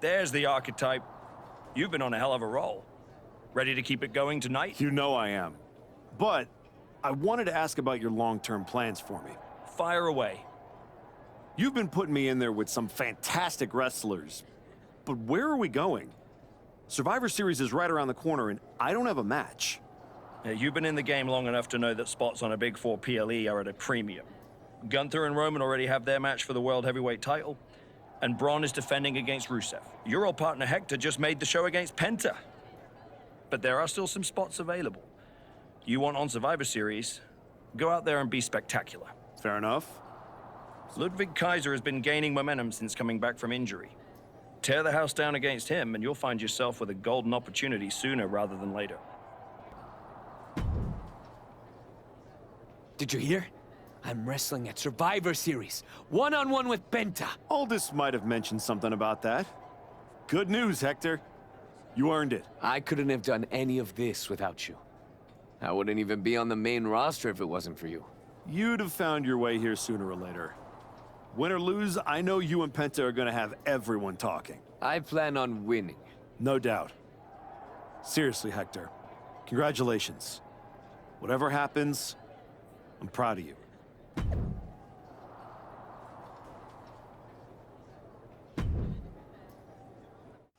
There's the Archetype. You've been on a hell of a roll. Ready to keep it going tonight? You know I am. But I wanted to ask about your long-term plans for me. Fire away. You've been putting me in there with some fantastic wrestlers. But where are we going? Survivor Series is right around the corner, and I don't have a match. Yeah, you've been in the game long enough to know that spots on a Big Four PLE are at a premium. Gunther and Roman already have their match for the World Heavyweight title, and Braun is defending against Rusev. Your old partner Hector just made the show against Penta. But there are still some spots available. You want on Survivor Series, go out there and be spectacular. Fair enough. Ludwig Kaiser has been gaining momentum since coming back from injury. Tear the house down against him, and you'll find yourself with a golden opportunity sooner rather than later. Did you hear? I'm wrestling at Survivor Series, one-on-one with Penta. Aldous might have mentioned something about that. Good news, Hector. You earned it. I couldn't have done any of this without you. I wouldn't even be on the main roster if it wasn't for you. You'd have found your way here sooner or later. Win or lose, I know you and Penta are gonna have everyone talking. I plan on winning. No doubt. Seriously, Hector. Congratulations. Whatever happens, I'm proud of you.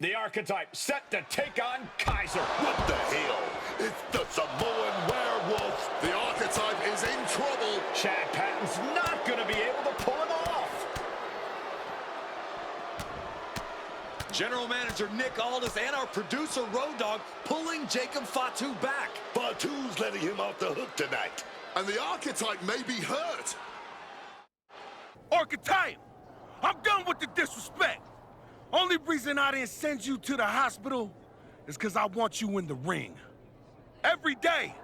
The Archetype set to take on Kaiser. What the hell? It's the Samoan Werewolf. The Archetype is in trouble. Chad Patton's not going to be able to pull him off. General Manager Nick Aldis and our producer Road Dogg pulling Jacob Fatu back. Fatu's letting him off the hook tonight. And the Archetype may be hurt. Archetype! I'm done with the disrespect. Only reason I didn't send you to the hospital is because I want you in the ring. Every day,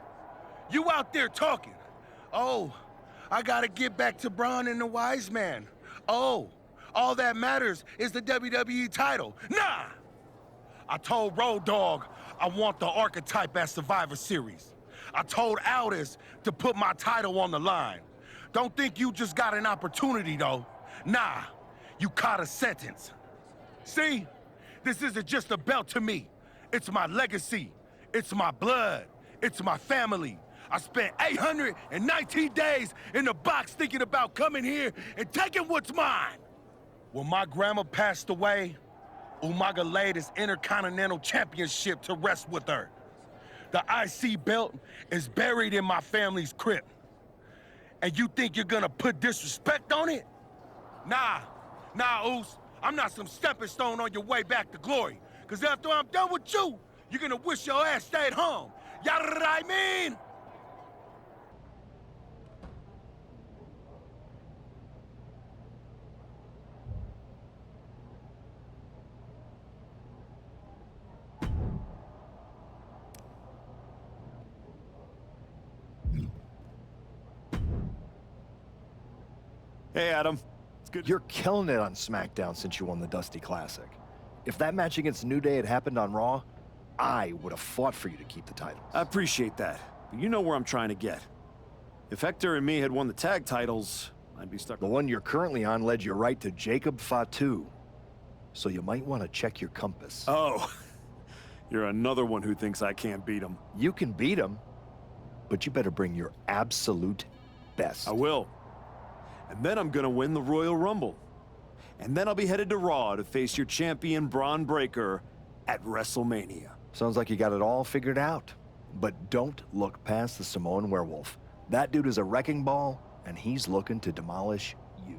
you out there talking. Oh, I gotta get back to Braun and the Wise Man. Oh, all that matters is the WWE title. Nah! I told Road Dogg I want the Archetype at Survivor Series. I told Aldis to put my title on the line. Don't think you just got an opportunity, though. Nah, you caught a sentence. See, this isn't just a belt to me. It's my legacy. It's my blood. It's my family. I spent 819 days in the box thinking about coming here and taking what's mine. When my grandma passed away, Umaga laid his Intercontinental Championship to rest with her. The IC belt is buried in my family's crypt. And you think you're gonna put disrespect on it? Nah, Oos. I'm not some stepping stone on your way back to glory. Cause after I'm done with you, you're gonna wish your ass stayed home. You know what I mean? Hey, Adam. It's good. You're killing it on SmackDown since you won the Dusty Classic. If that match against New Day had happened on Raw, I would have fought for you to keep the titles. I appreciate that, but you know where I'm trying to get. If Hector and me had won the tag titles, I'd be stuck. The one you're currently on led you right to Jacob Fatu, so you might want to check your compass. Oh, you're another one who thinks I can't beat him. You can beat him, but you better bring your absolute best. I will. And then I'm gonna win the Royal Rumble. And then I'll be headed to Raw to face your champion Braun Breaker at WrestleMania. Sounds like you got it all figured out. But don't look past the Samoan Werewolf. That dude is a wrecking ball, and he's looking to demolish you.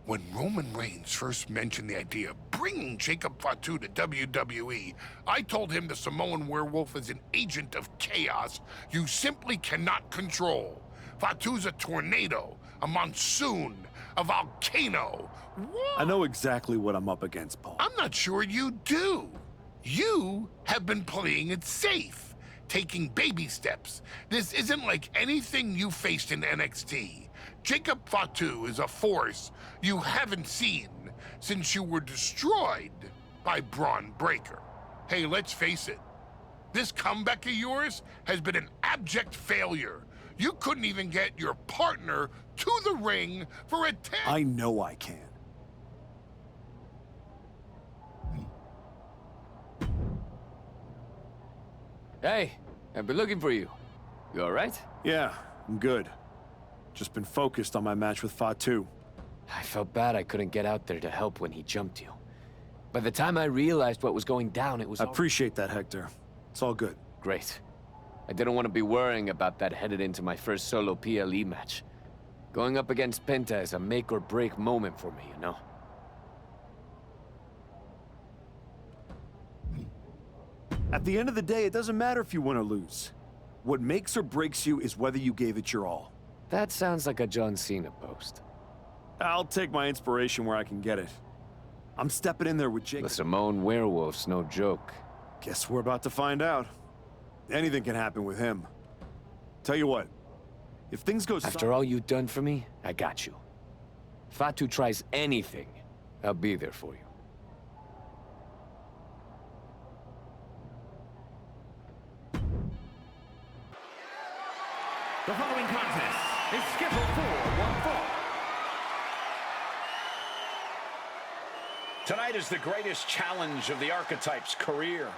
When Roman Reigns first mentioned the idea of bringing Jacob Fatu to WWE, I told him the Samoan Werewolf is an agent of chaos you simply cannot control. Fatu's a tornado, a monsoon, a volcano. What? I know exactly what I'm up against, Paul. I'm not sure you do. You have been playing it safe, taking baby steps. This isn't like anything you faced in NXT. Jacob Fatu is a force you haven't seen since you were destroyed by Braun Breaker. Hey, let's face it. This comeback of yours has been an abject failure. You couldn't even get your partner to the ring for a 10. I know I can. Hey, I've been looking for you. You all right? Yeah, I'm good. Just been focused on my match with Fatu. I felt bad I couldn't get out there to help when he jumped you. By the time I realized what was going down, it was I appreciate that, Hector. It's all good. great. I didn't want to be worrying about that headed into my first solo PLE match. Going up against Penta is a make-or-break moment for me, you know? At the end of the day, it doesn't matter if you win or lose. What makes or breaks you is whether you gave it your all. That sounds like a John Cena post. I'll take my inspiration where I can get it. I'm stepping in there with Jake. The Samoan Werewolf's no joke. Guess we're about to find out. Anything can happen with him. Tell you what, if things go After all you've done for me, I got you. Fatu tries anything, I'll be there for you. The following contest is scheduled for one fall. Tonight is the greatest challenge of the Archetype's career.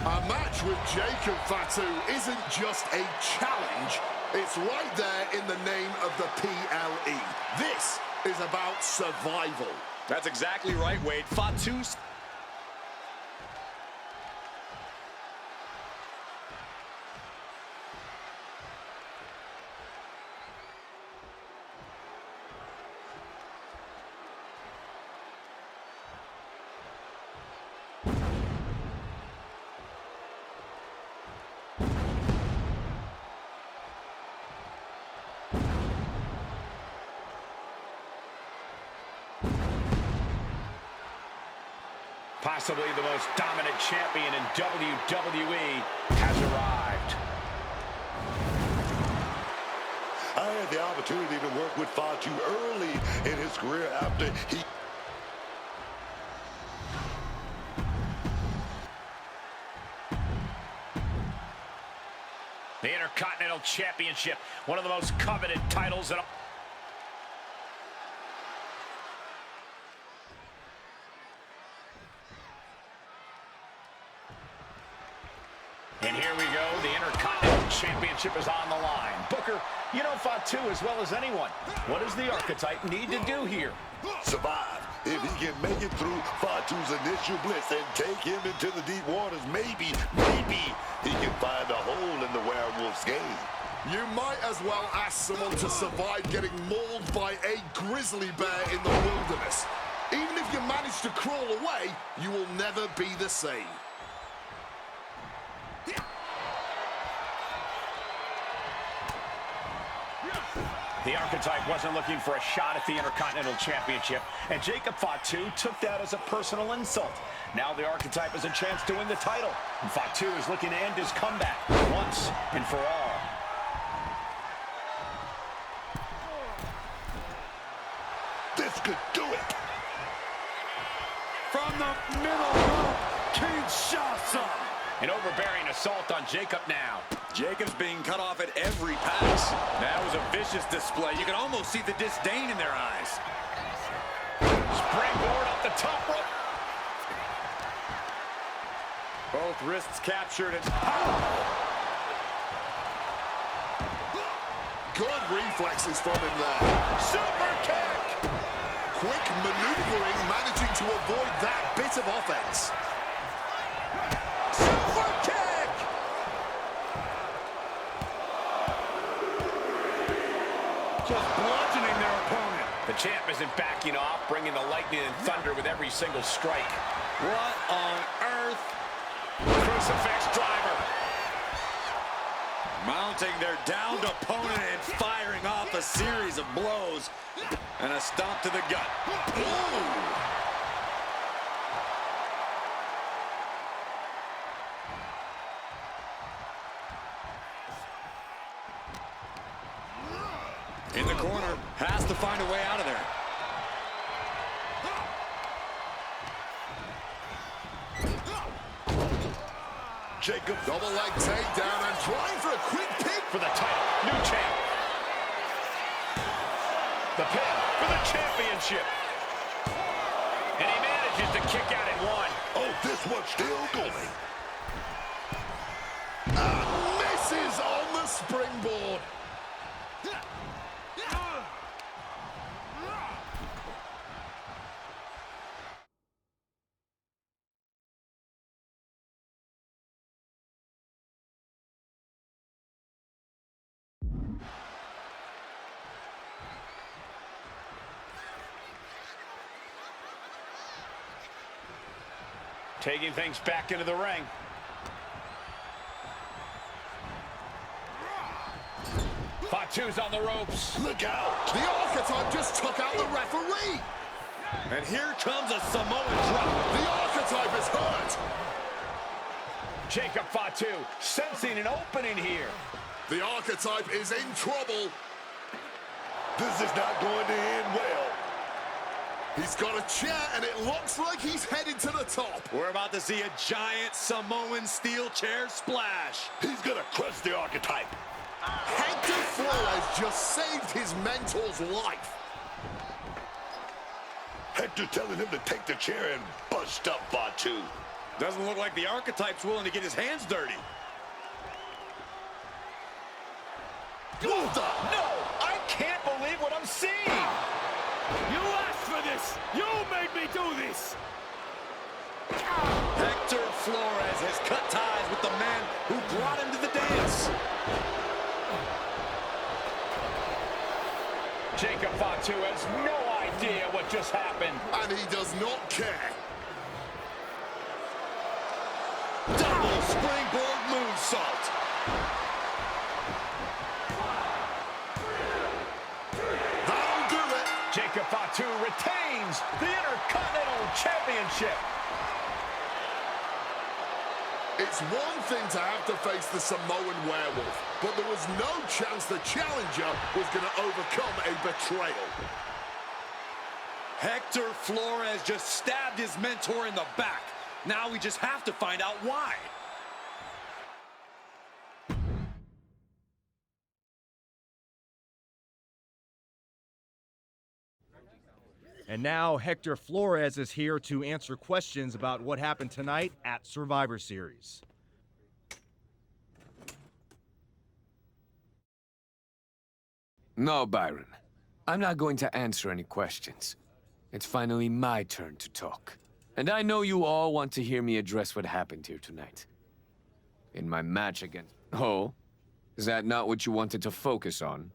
A match with Jacob Fatu isn't just a challenge, it's right there in the name of the PLE. This is about survival. That's exactly right, Wade. Fatu's... Possibly the most dominant champion in WWE has arrived. I had the opportunity to work with Fatu early in his career after he... The Intercontinental Championship, one of the most coveted titles in all. And here we go, the Intercontinental Championship is on the line. Booker, you know Fatu as well as anyone. What does the Archetype need to do here? survive. If he can make it through Fatu's initial blitz and take him into the deep waters, maybe he can find a hole in the Werewolf's game. You might as well ask someone to survive getting mauled by a grizzly bear in the wilderness. Even if you manage to crawl away, you will never be the same. The Archetype wasn't looking for a shot at the Intercontinental Championship, and Jacob Fatu took that as a personal insult. Now the Archetype has a chance to win the title, and Fatu is looking to end his comeback once and for all. This could do it. From the middle rope, Kinshasa. An overbearing assault on Jacob now. Jacob's being cut off at every pass. That was a vicious display. You can almost see the disdain in their eyes. Springboard up the top rope. Both wrists captured and... Good reflexes from him there. Super kick. Quick maneuvering, managing to avoid that bit of offense. Super kick. just bludgeoning their opponent. The champ isn't backing off, bringing the lightning and thunder with every single strike. What on earth? Crucifix driver. Mount confronting their downed opponent and firing off a series of blows. And a stomp to the gut. Ooh. In the corner, has to find a way out of there. Jacob, double leg takedown and trying for a quick pick For the title, new champ. The pin for the championship. And he manages to kick out at one. Oh, this one's still going. And misses on the springboard. Taking things back into the ring. Fatu's on the ropes. Look out! The Archetype just took out the referee. And here comes a Samoan drop. The Archetype is hurt. Jacob Fatu sensing an opening here. The Archetype is in trouble. This is not going to end well. He's got a chair, and it looks like he's headed to the top. We're about to see a giant Samoan steel chair splash. He's gonna crush the Archetype. Hector Flores just saved his mentor's life. Hector telling him to take the chair and bust up Fatu. Doesn't look like the Archetype's willing to get his hands dirty. What the? No, I can't believe what I'm seeing. You asked for this! You made me do this! Hector Flores has cut ties with the man who brought him to the dance. Jacob Fatu has no idea what just happened. And he does not care. Double springboard moonsault. That'll do it. Jacob Fatu retains the Intercontinental Championship. It's one thing to have to face the Samoan Werewolf, but there was no chance the challenger was going to overcome a betrayal. Hector Flores just stabbed his mentor in the back. Now we just have to find out why. And now Hector Flores is here to answer questions about what happened tonight at Survivor Series. No, Byron. I'm not going to answer any questions. It's finally my turn to talk. And I know you all want to hear me address what happened here tonight. In my match against... Oh? Is that not what you wanted to focus on?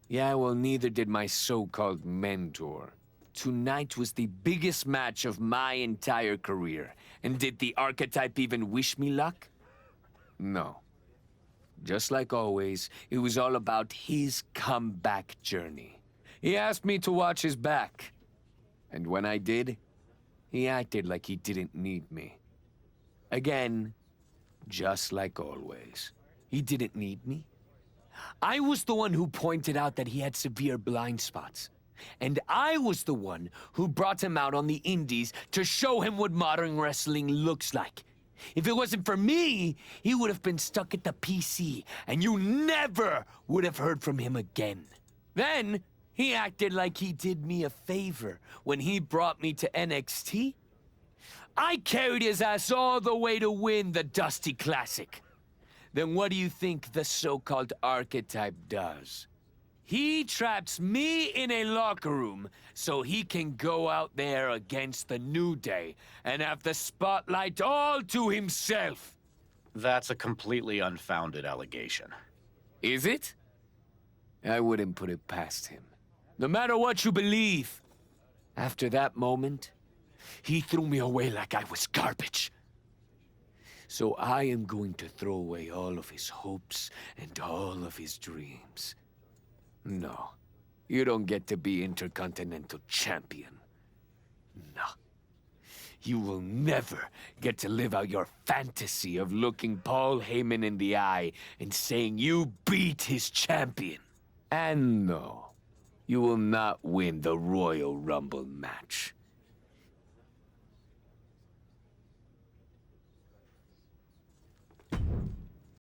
Yeah, well, neither did my so-called mentor. Tonight was the biggest match of my entire career. And did the Archetype even wish me luck? No. Just like always, it was all about his comeback journey. He asked me to watch his back. And when I did, he acted like he didn't need me. Again, just like always. He didn't need me. I was the one who pointed out that he had severe blind spots. And I was the one who brought him out on the indies to show him what modern wrestling looks like. If it wasn't for me, he would have been stuck at the PC, and you never would have heard from him again. Then, he acted like he did me a favor when he brought me to NXT. I carried his ass all the way to win the Dusty Classic. Then what do you think the so-called Archetype does? He traps me in a locker room so he can go out there against the New Day and have the spotlight all to himself. That's a completely unfounded allegation. Is it? I wouldn't put it past him. No matter what you believe. After that moment, he threw me away like I was garbage. So I am going to throw away all of his hopes and all of his dreams. No, you don't get to be Intercontinental Champion. No. You will never get to live out your fantasy of looking Paul Heyman in the eye and saying you beat his champion. And no, you will not win the Royal Rumble match.